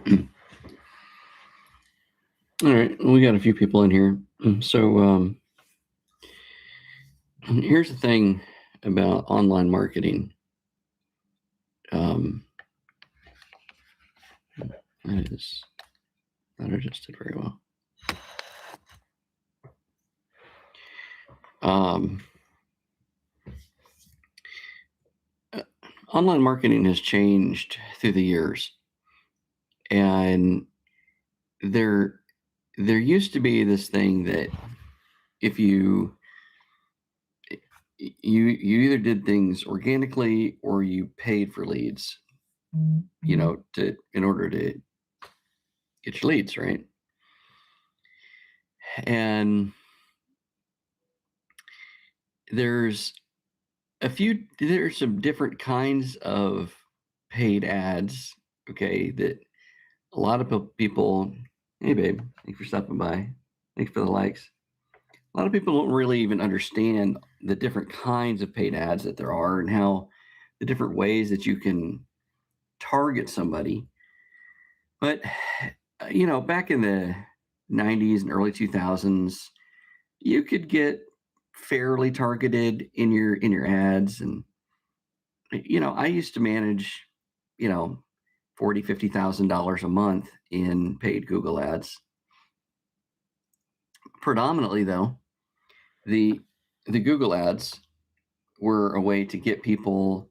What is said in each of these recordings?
All right, we got a few people in here. So here's the thing about online marketing. That just did very well. Online marketing has changed through the years, and there used to be this thing that if you either did things organically or you paid for leads, in order to get your leads, right? And there's some different kinds of paid ads, okay, that a lot of people, hey babe, thanks for stopping by, thanks for the likes. A lot of people don't really even understand the different kinds of paid ads that there are and how the different ways that you can target somebody. But back in the 90s and early 2000s, you could get fairly targeted in your ads. And I used to manage $40,000-$50,000 a month in paid Google ads. Predominantly though, the Google ads were a way to get people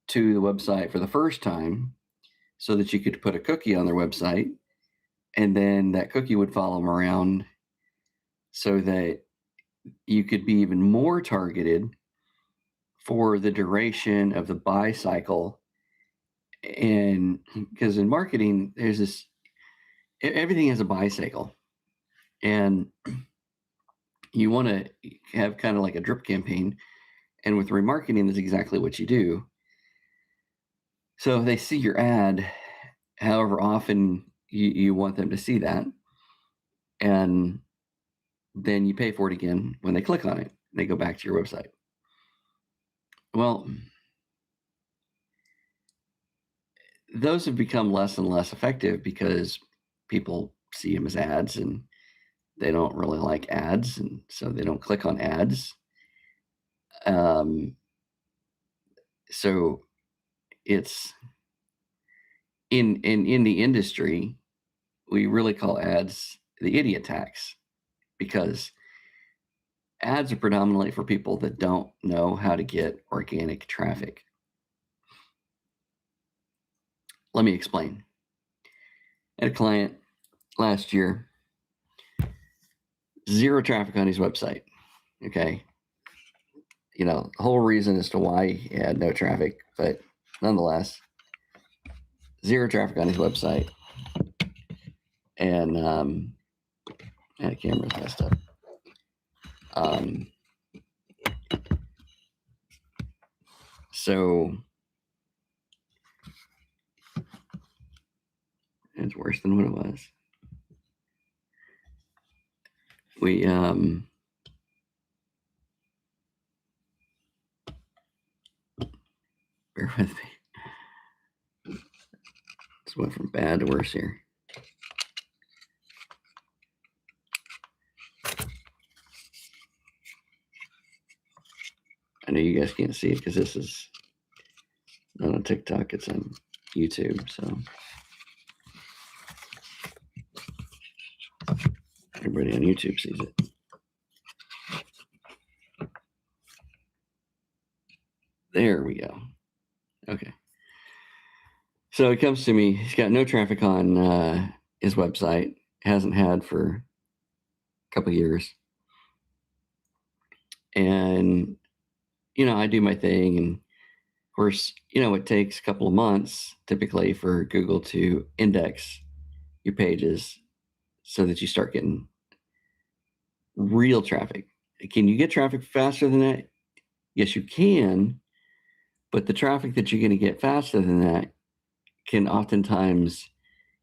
to the website for the first time so that you could put a cookie on their website, and then that cookie would follow them around so that you could be even more targeted for the duration of the buy cycle. And because in marketing, there's everything has a buy cycle, and you want to have kind of like a drip campaign. And with remarketing, that's exactly what you do. So they see your ad however often you want them to see that, and then you pay for it again when they click on it. They go back to your website. Well, those have become less and less effective because people see them as ads and they don't really like ads, and so they don't click on ads. So it's in the industry, we really call ads the idiot tax, because ads are predominantly for people that don't know how to get organic traffic. Let me explain. I had a client last year, 0 traffic on his website. Okay. The whole reason as to why he had no traffic, but nonetheless, 0 traffic on his website. And the camera's messed up. So it's worse than what it was. We bear with me. This went from bad to worse here. I know you guys can't see it because this is not on TikTok, it's on YouTube, so everybody on YouTube sees it. There we go. Okay. So he comes to me, he's got no traffic on his website, hasn't had for a couple of years. And, I do my thing, and of course, it takes a couple of months typically for Google to index your pages so that you start getting real traffic. Can you get traffic faster than that? Yes, you can, but the traffic that you're going to get faster than that can oftentimes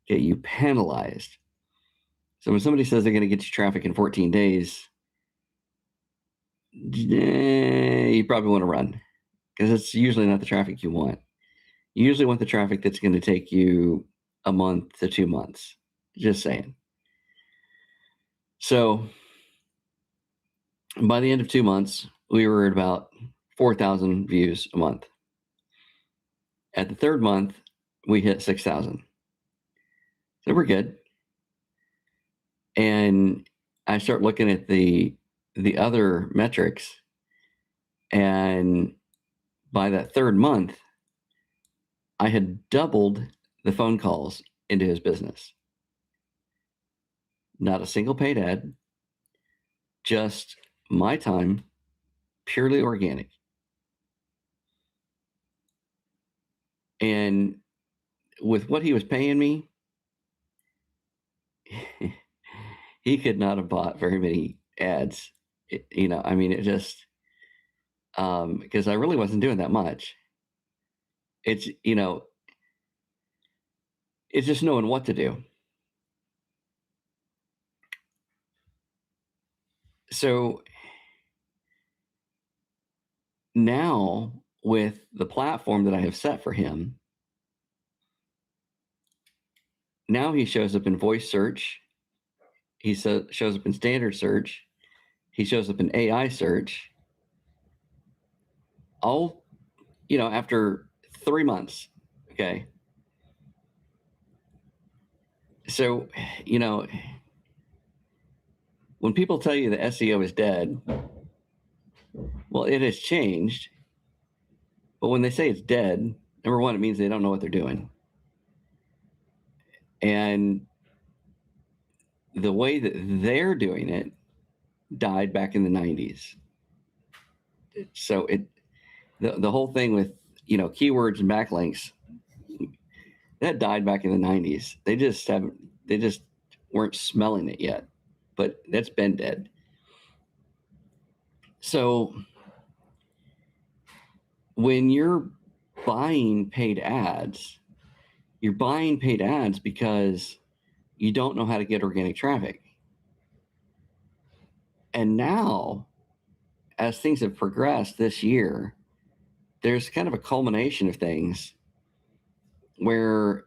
get you penalized. So when somebody says they're going to get you traffic in 14 days, you probably want to run, because it's usually not the traffic you want. You usually want the traffic that's going to take you a month to 2 months. Just saying. So by the end of 2 months, we were at about 4,000 views a month. At the third month, we hit 6,000. So we're good. And I start looking at the other metrics, and by that third month, I had doubled the phone calls into his business. Not a single paid ad, just my time, purely organic. And with what he was paying me, he could not have bought very many ads. It just, because I really wasn't doing that much. It's just knowing what to do. So now with the platform that I have set for him, now he shows up in voice search. He shows up in standard search. He shows up in AI search. All, after 3 months. Okay. So, when people tell you the SEO is dead, well, it has changed. But when they say it's dead, number one, it means they don't know what they're doing. And the way that they're doing it died back in the 90s. So the whole thing with, keywords and backlinks, that died back in the 90s. They just weren't smelling it yet, but that's been dead. So when you're buying paid ads, you're buying paid ads because you don't know how to get organic traffic. And now, as things have progressed this year, there's kind of a culmination of things where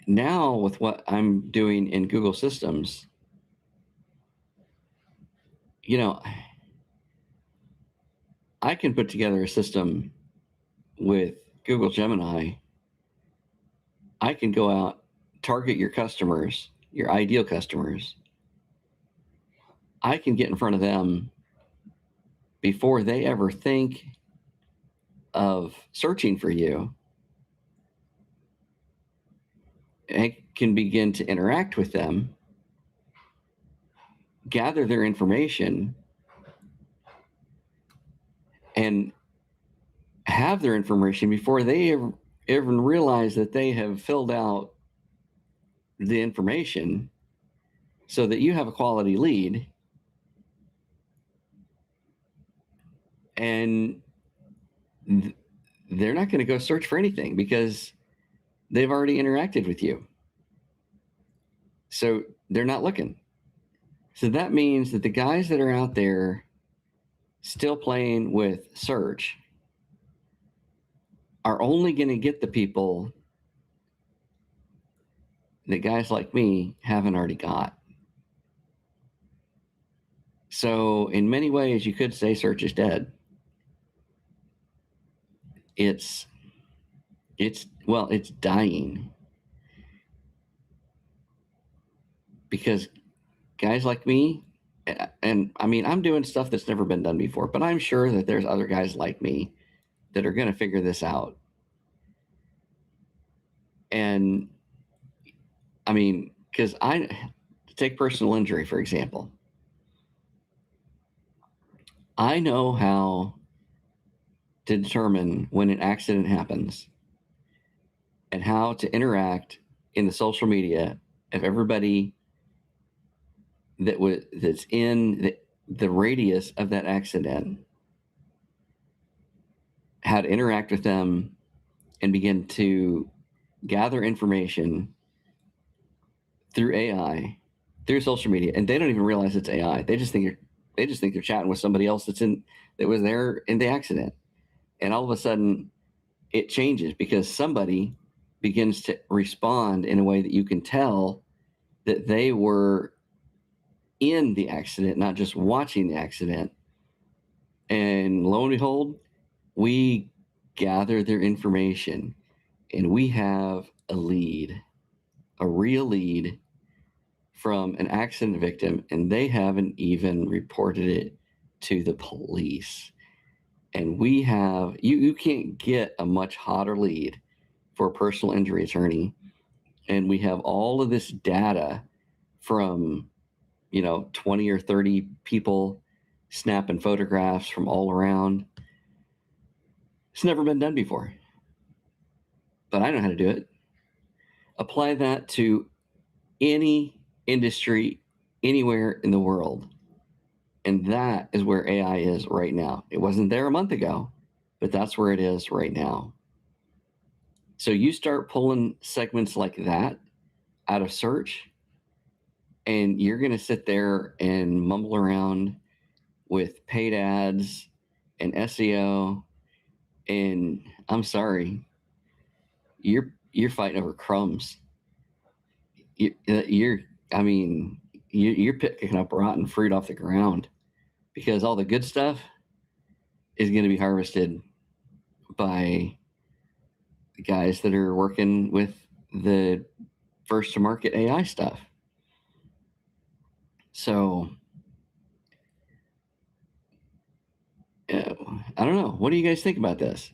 now with what I'm doing in Google systems, I can put together a system with Google Gemini. I can go out, target your customers, your ideal customers. I can get in front of them before they ever think of searching for you. I can begin to interact with them, gather their information, and have their information before they even realize that they have filled out the information, so that you have a quality lead. And they're not going to go search for anything because they've already interacted with you. So they're not looking. So that means that the guys that are out there still playing with search are only going to get the people that guys like me haven't already got. So in many ways, you could say search is dead. It's dying. Because guys like me, and I mean, I'm doing stuff that's never been done before, but I'm sure that there's other guys like me that are going to figure this out. And I mean, because take personal injury, for example. I know how to determine when an accident happens and how to interact in the social media of everybody that's in the radius of that accident, how to interact with them and begin to gather information through AI, through social media, and they don't even realize it's AI. They just think they're chatting with somebody else that was there in the accident, and all of a sudden, it changes because somebody begins to respond in a way that you can tell that they were in the accident, not just watching the accident. And lo and behold, we gather their information and we have a lead, a real lead from an accident victim, and they haven't even reported it to the police. And we have, you can't get a much hotter lead for a personal injury attorney. And we have all of this data from, 20 or 30 people snapping photographs from all around. It's never been done before, but I know how to do it. Apply that to any industry anywhere in the world. And that is where AI is right now. It wasn't there a month ago, but that's where it is right now. So you start pulling segments like that out of search, and you're going to sit there and mumble around with paid ads and SEO. And I'm sorry, you're fighting over crumbs. You're picking up rotten fruit off the ground, because all the good stuff is going to be harvested by the guys that are working with the first to market AI stuff. So I don't know. What do you guys think about this?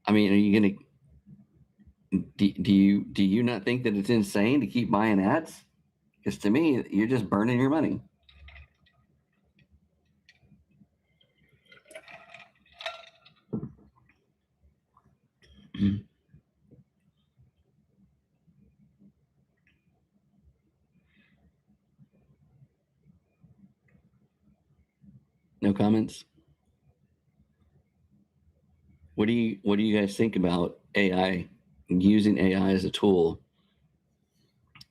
I mean, are you going to, do you not think that it's insane to keep buying ads? Because to me, you're just burning your money. No comments? What do you guys think about AI, using AI as a tool,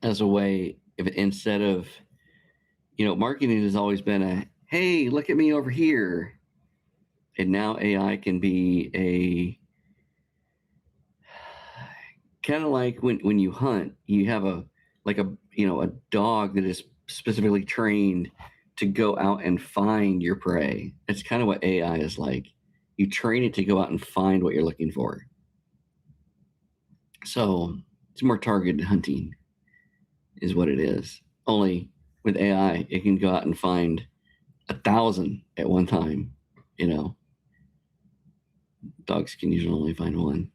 as a way, if instead of, marketing has always been a, hey, look at me over here. And now AI can be a, kind of like when you hunt, you have a dog that is specifically trained to go out and find your prey. It's kind of what AI is like. You train it to go out and find what you're looking for. So it's more targeted hunting is what it is. Only with AI, it can go out and find 1,000 at one time. Dogs can usually only find one.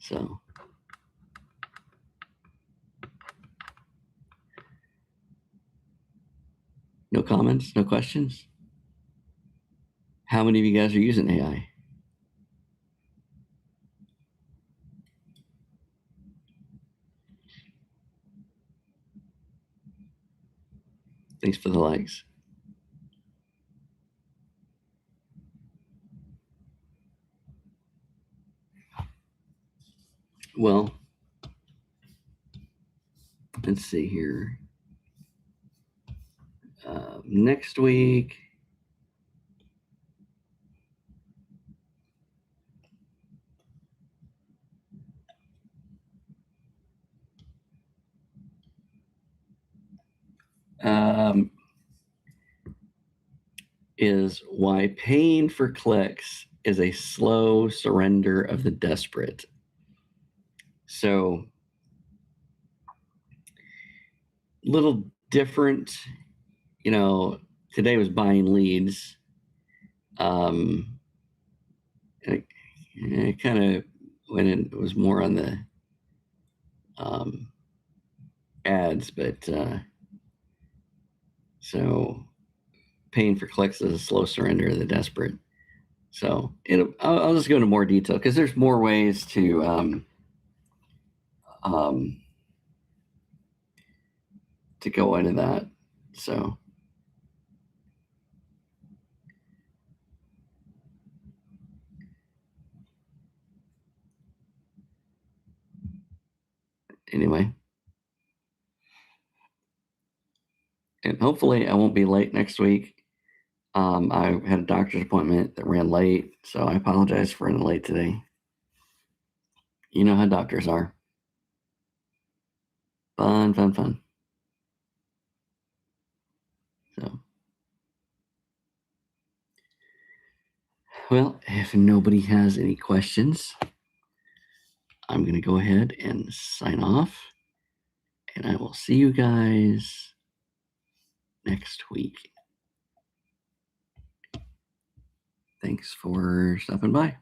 So no comments, no questions. How many of you guys are using AI? Thanks for the likes. Well, let's see here. Next week, is why paying for clicks is a slow surrender of the desperate. So, little different. Today was buying leads. And it kind of went in, it was more on the ads, but so paying for clicks is a slow surrender of the desperate. So I'll just go into more detail, because there's more ways to go into that. So anyway, and hopefully I won't be late next week. I had a doctor's appointment that ran late, so I apologize for running late today. You know how doctors are. Fun, fun, fun. So, well, if nobody has any questions, I'm going to go ahead and sign off. And I will see you guys next week. Thanks for stopping by.